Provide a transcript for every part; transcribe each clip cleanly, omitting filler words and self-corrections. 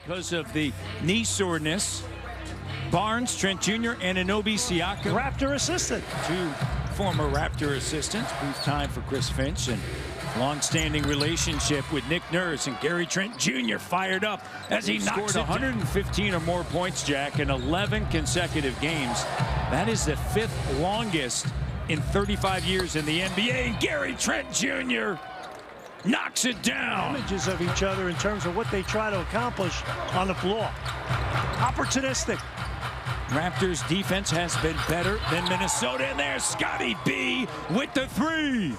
because of the knee soreness. Barnes, Trent Jr., and Anobi Siakam. Raptor assistant. Two former Raptor assistants. Brief time for Chris Finch, and long-standing relationship with Nick Nurse. And Gary Trent Jr. fired up as he scored 115 or more points, Jack, in 11 consecutive games. That is the 5th longest in 35 years in the NBA. And Gary Trent Jr. knocks it down. Images of each other in terms of what they try to accomplish on the floor. Opportunistic. Raptors defense has been better than Minnesota, and there's Scotty B with the 3.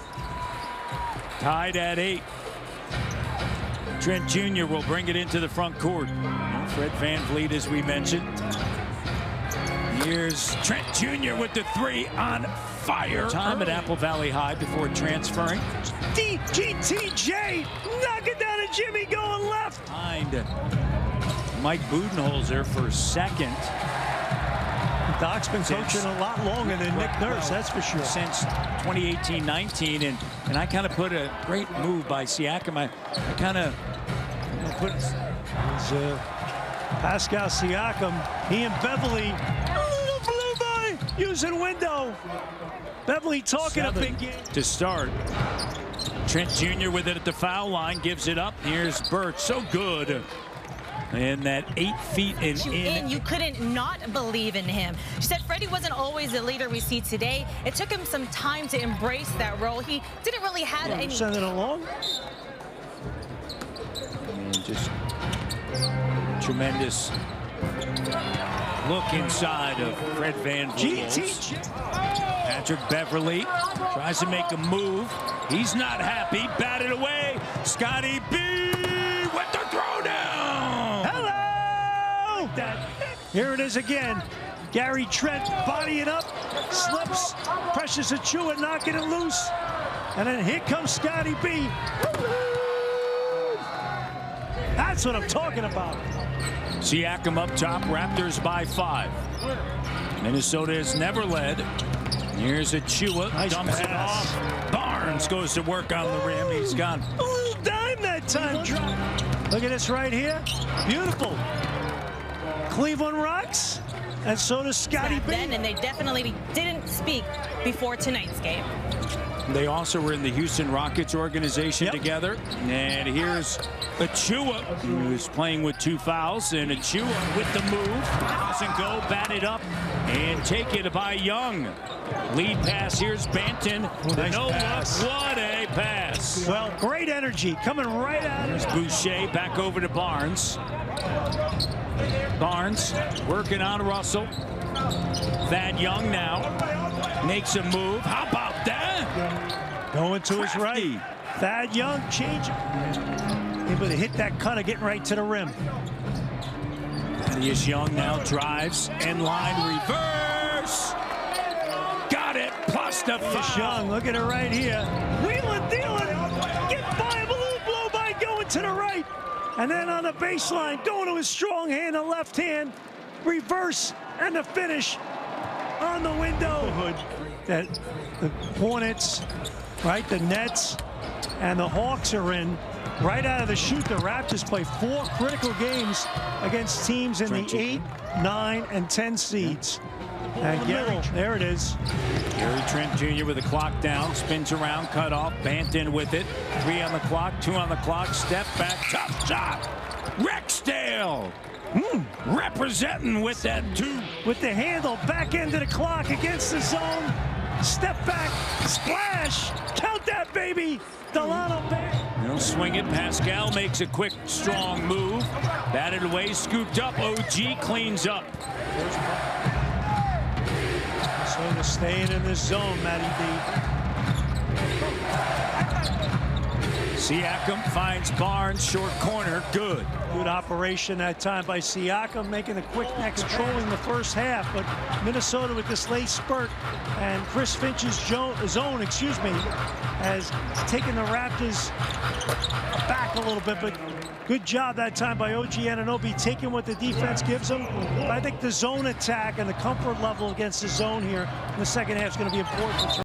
Tied at 8. Trent Jr. will bring it into the front court. Fred VanVleet, as we mentioned. Here's Trent Jr. with the 3 on fire. Time at Apple Valley High before transferring. GTJ knocking down a Jimmy going left. Behind Mike Budenholzer for second. Doc's been coaching a lot longer than Nick Nurse, that's for sure. Since 2018-19, and I kind of put a great move by Siakam. I kind of put Pascal Siakam. He and Beverly, a little blue by using window. Beverly talking a big game to start. Trent Jr. with it at the foul line, gives it up. Here's Birch, so good. And that 8 feet and in. You couldn't not believe in him. She said Freddie wasn't always the leader we see today. It took him some time to embrace that role. He didn't really have any. Send it along. And just tremendous look inside of Fred VanVleet. Patrick Beverly tries to make a move. He's not happy. Batted away. Scotty B with the throwdown. Here it is again. Gary Trent bodying up, slips. Precious Achiuwa knocking it loose. And then here comes Scotty B. That's what I'm talking about. Siakam up top, Raptors by 5. Minnesota has never led. Here's Achiuwa, nice dumps pass. it off. Barnes goes to work on the rim. He's gone. A little dime that time. Look at this right here. Beautiful. Cleveland rocks, and so does Scotty B. And they definitely didn't speak before tonight's game. They also were in the Houston Rockets organization together. And here's Achiuwa, who's playing with 2 fouls. And Achiuwa with the move. Doesn't go, batted up, and taken by Young. Lead pass, here's Banton. Nice pass. What a pass. Well, great energy coming right out. Here's Boucher back over to Barnes. Barnes working on Russell. Thad Young now makes a move. How about that? Going to his right. Thad Young changing. Able to hit that cutter, getting right to the rim. Thaddeus Young now drives and line reverse. Got it. Plus the foul. Young, look at it right here. Wheeling, dealing. Get by him. A little blow by going to the right. And then on the baseline, going to his strong hand, the left hand, reverse, and the finish on the window. That the Hornets, right, the Nets, and the Hawks are in. Right out of the chute, the Raptors play 4 critical games against teams in the 8, 9, and 10 seeds. And Gary, there it is. Gary Trent Jr. with the clock down, spins around, cut off, Banton with it. 3 on the clock, 2 on the clock, step back, tough shot. Rexdale representing with that 2. With the handle, back end of the clock against the zone. Step back, splash, count that baby. Delano back. He'll swing it. Pascal makes a quick, strong move. Batted away, scooped up. OG cleans up. So staying in this zone, Matty B. Siakam finds Barnes, short corner, good. Good operation that time by Siakam, making a quick next, controlling the first half, but Minnesota with this late spurt, and Chris Finch's zone, has taken the Raptors back a little bit, but good job that time by OG Anunoby, taking what the defense gives them. But I think the zone attack and the comfort level against the zone here in the second half is going to be important.